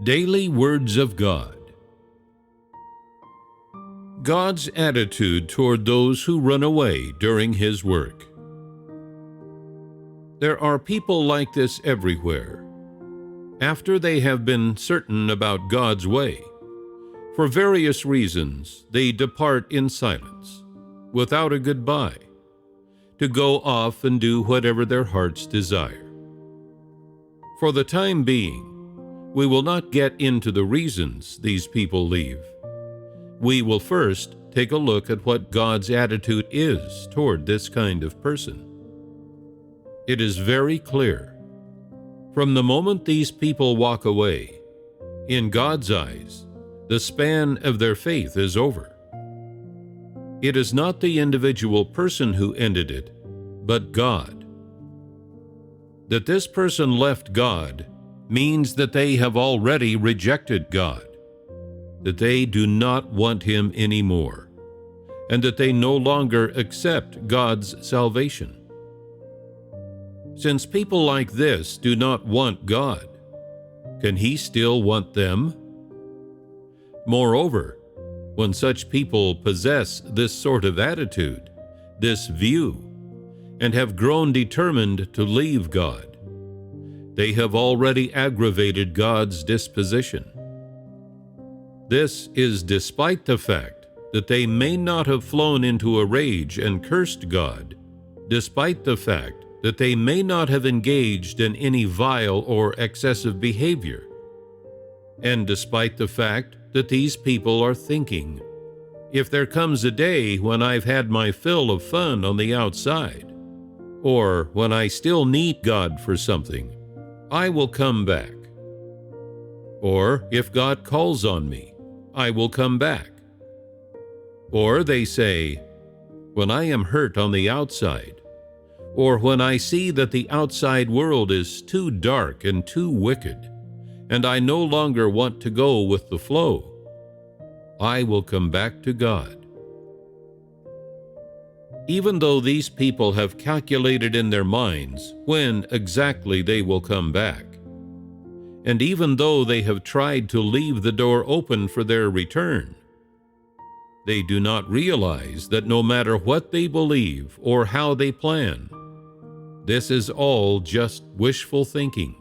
Daily Words of God. God's attitude toward those who run away during His work. There are people like this everywhere. After they have been certain about God's way, for various reasons, they depart in silence, without a goodbye, to go off and do whatever their hearts desire. For the time being, we will not get into the reasons these people leave. We will first take a look at what God's attitude is toward this kind of person. It is very clear. From the moment these people walk away, in God's eyes, the span of their faith is over. It is not the individual person who ended it, but God. That this person left God means that they have already rejected God, that they do not want Him anymore, and that they no longer accept God's salvation. Since people like this do not want God, can He still want them? Moreover, when such people possess this sort of attitude, this view, and have grown determined to leave God, they have already aggravated God's disposition. This is despite the fact that they may not have flown into a rage and cursed God, despite the fact that they may not have engaged in any vile or excessive behavior, and despite the fact that these people are thinking, if there comes a day when I've had my fill of fun on the outside, or when I still need God for something, I will come back. Or if God calls on me, I will come back. Or they say, when I am hurt on the outside, or when I see that the outside world is too dark and too wicked, and I no longer want to go with the flow, I will come back to God. Even though these people have calculated in their minds when exactly they will come back, and even though they have tried to leave the door open for their return, they do not realize that no matter what they believe or how they plan, this is all just wishful thinking.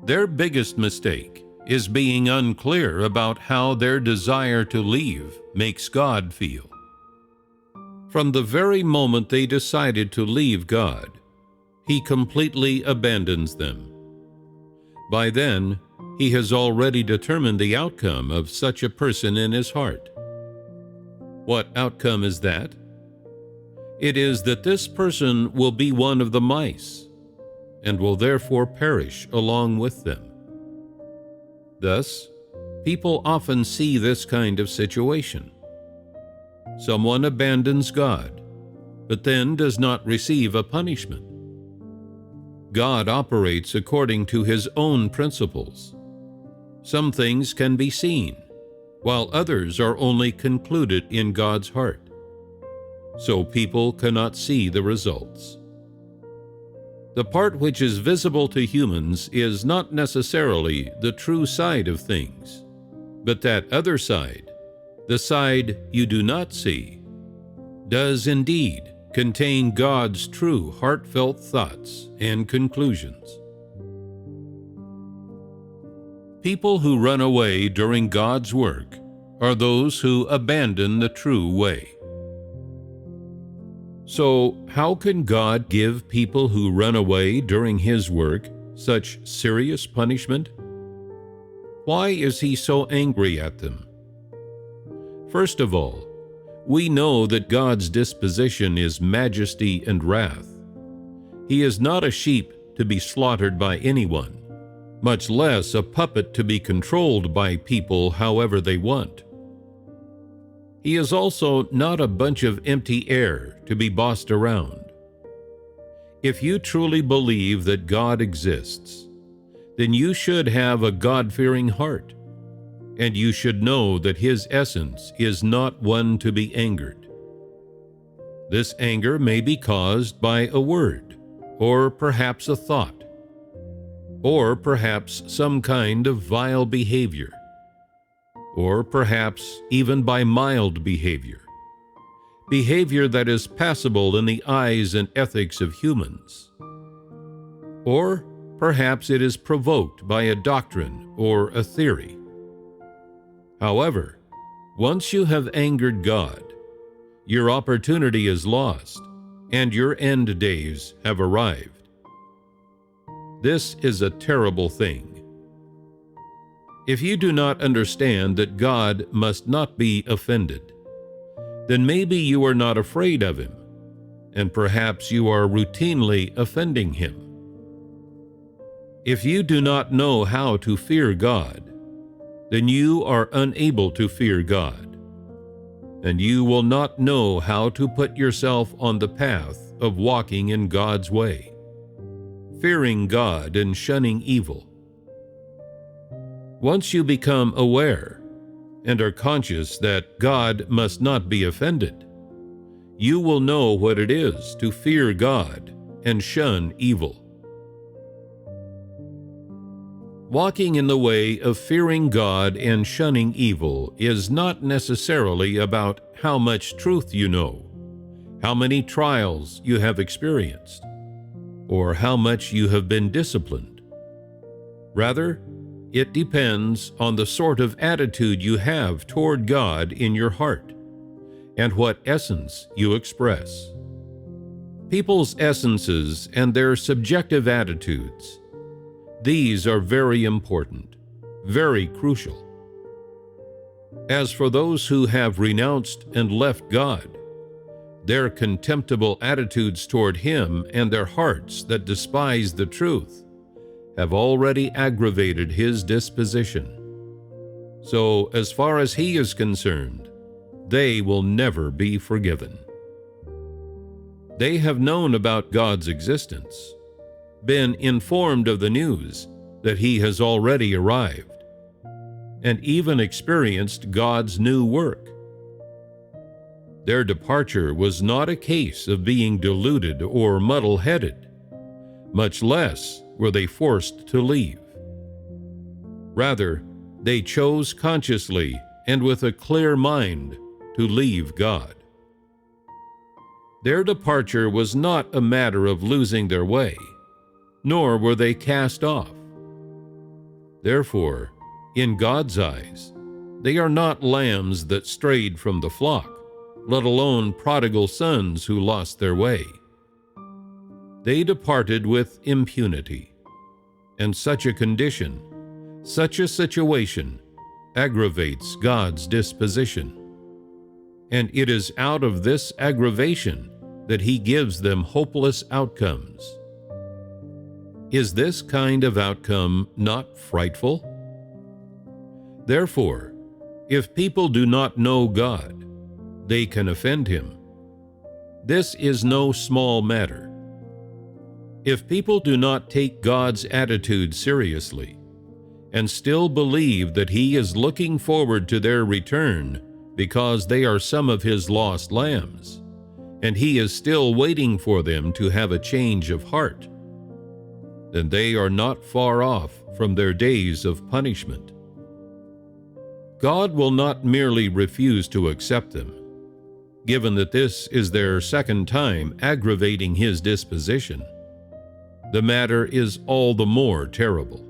Their biggest mistake is being unclear about how their desire to leave makes God feel. From the very moment they decided to leave God, He completely abandons them. By then, He has already determined the outcome of such a person in His heart. What outcome is that? It is that this person will be one of the mice, and will therefore perish along with them. Thus, people often see this kind of situation. Someone abandons God, but then does not receive a punishment. God operates according to His own principles. Some things can be seen, while others are only concluded in God's heart. So people cannot see the results. The part which is visible to humans is not necessarily the true side of things, but that other side, the side you do not see, does indeed contain God's true heartfelt thoughts and conclusions. People who run away during God's work are those who abandon the true way. So, how can God give people who run away during His work such serious punishment? Why is He so angry at them? First of all, we know that God's disposition is majesty and wrath. He is not a sheep to be slaughtered by anyone, much less a puppet to be controlled by people however they want. He is also not a bunch of empty air to be bossed around. If you truly believe that God exists, then you should have a God-fearing heart, and you should know that His essence is not one to be angered. This anger may be caused by a word, or perhaps a thought. or perhaps some kind of vile behavior, or perhaps even by mild behavior, behavior that is passable in the eyes and ethics of humans. Or perhaps it is provoked by a doctrine or a theory. However, once you have angered God, your opportunity is lost and your end days have arrived. This is a terrible thing. If you do not understand that God must not be offended, then maybe you are not afraid of Him, and perhaps you are routinely offending Him. If you do not know how to fear God, then you are unable to fear God, and you will not know how to put yourself on the path of walking in God's way, fearing God and shunning evil. Once you become aware and are conscious that God must not be offended, you will know what it is to fear God and shun evil. Walking in the way of fearing God and shunning evil is not necessarily about how much truth you know, how many trials you have experienced, or how much you have been disciplined. Rather, it depends on the sort of attitude you have toward God in your heart, and what essence you express. People's essences and their subjective attitudes, these are very important, very crucial. As for those who have renounced and left God, their contemptible attitudes toward Him and their hearts that despise the truth have already aggravated His disposition. So, as far as He is concerned, they will never be forgiven. They have known about God's existence, been informed of the news that He has already arrived, and even experienced God's new work. Their departure was not a case of being deluded or muddle-headed, much less were they forced to leave. Rather, they chose consciously and with a clear mind to leave God. Their departure was not a matter of losing their way, nor were they cast off. Therefore, in God's eyes, they are not lambs that strayed from the flock, let alone prodigal sons who lost their way. They departed with impunity, and such a condition, such a situation, aggravates God's disposition. And it is out of this aggravation that He gives them hopeless outcomes. Is this kind of outcome not frightful? Therefore, if people do not know God, they can offend Him. This is no small matter. If people do not take God's attitude seriously, and still believe that He is looking forward to their return because they are some of His lost lambs, and He is still waiting for them to have a change of heart, then they are not far off from their days of punishment. God will not merely refuse to accept them, given that this is their second time aggravating His disposition. The matter is all the more terrible.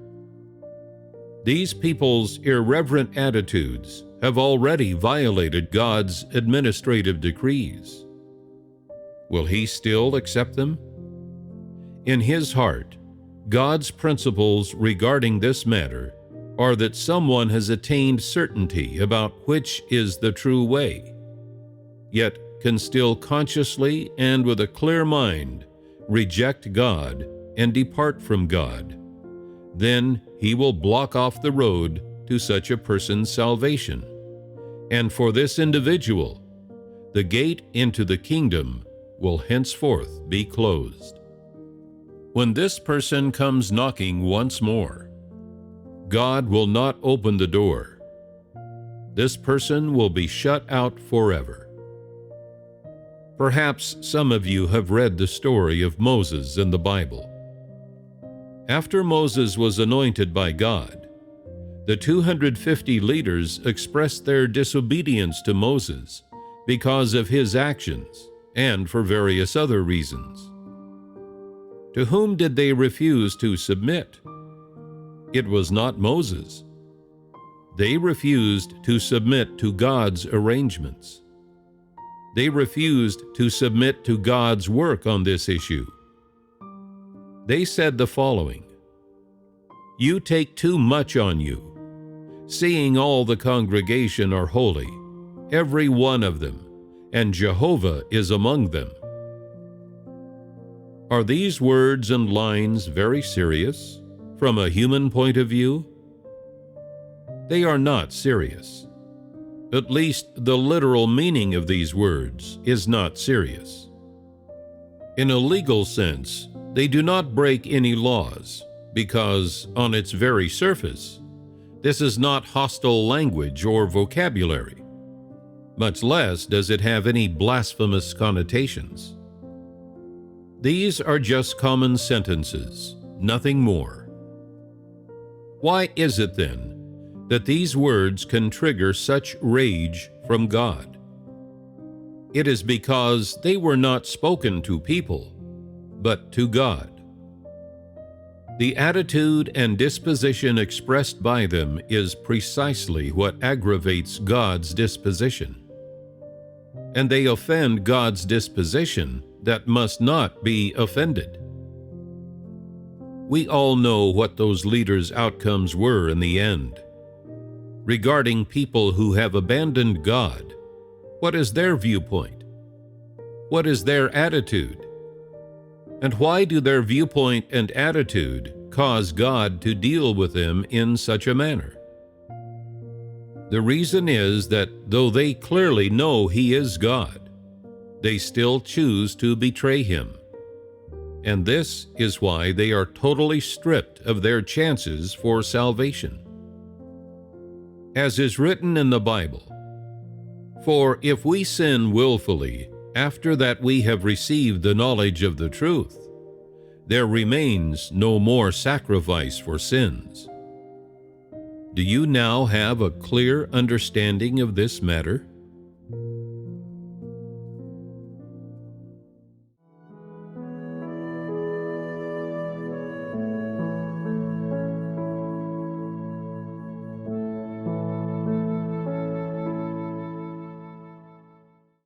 These people's irreverent attitudes have already violated God's administrative decrees. Will He still accept them? In His heart, God's principles regarding this matter are that someone has attained certainty about which is the true way, yet can still consciously and with a clear mind reject God and depart from God. Then He will block off the road to such a person's salvation. And for this individual, the gate into the kingdom will henceforth be closed. When this person comes knocking once more, God will not open the door. This person will be shut out forever. Perhaps some of you have read the story of Moses in the Bible. After Moses was anointed by God, the 250 leaders expressed their disobedience to Moses because of his actions and for various other reasons. To whom did they refuse to submit? It was not Moses. They refused to submit to God's arrangements. They refused to submit to God's work on this issue. They said the following: "You take too much on you, seeing all the congregation are holy, every one of them, and Jehovah is among them." Are these words and lines very serious from a human point of view? They are not serious. At least the literal meaning of these words is not serious. In a legal sense, they do not break any laws because, on its very surface, this is not hostile language or vocabulary. Much less does it have any blasphemous connotations. These are just common sentences, nothing more. Why is it then that these words can trigger such rage from God? It is because they were not spoken to people, but to God. The attitude and disposition expressed by them is precisely what aggravates God's disposition. And they offend God's disposition that must not be offended. We all know what those leaders' outcomes were in the end. Regarding people who have abandoned God, what is their viewpoint? What is their attitude? And why do their viewpoint and attitude cause God to deal with them in such a manner? The reason is that though they clearly know He is God, they still choose to betray Him. And this is why they are totally stripped of their chances for salvation. As is written in the Bible, "For if we sin willfully, after that we have received the knowledge of the truth, there remains no more sacrifice for sins." Do you now have a clear understanding of this matter?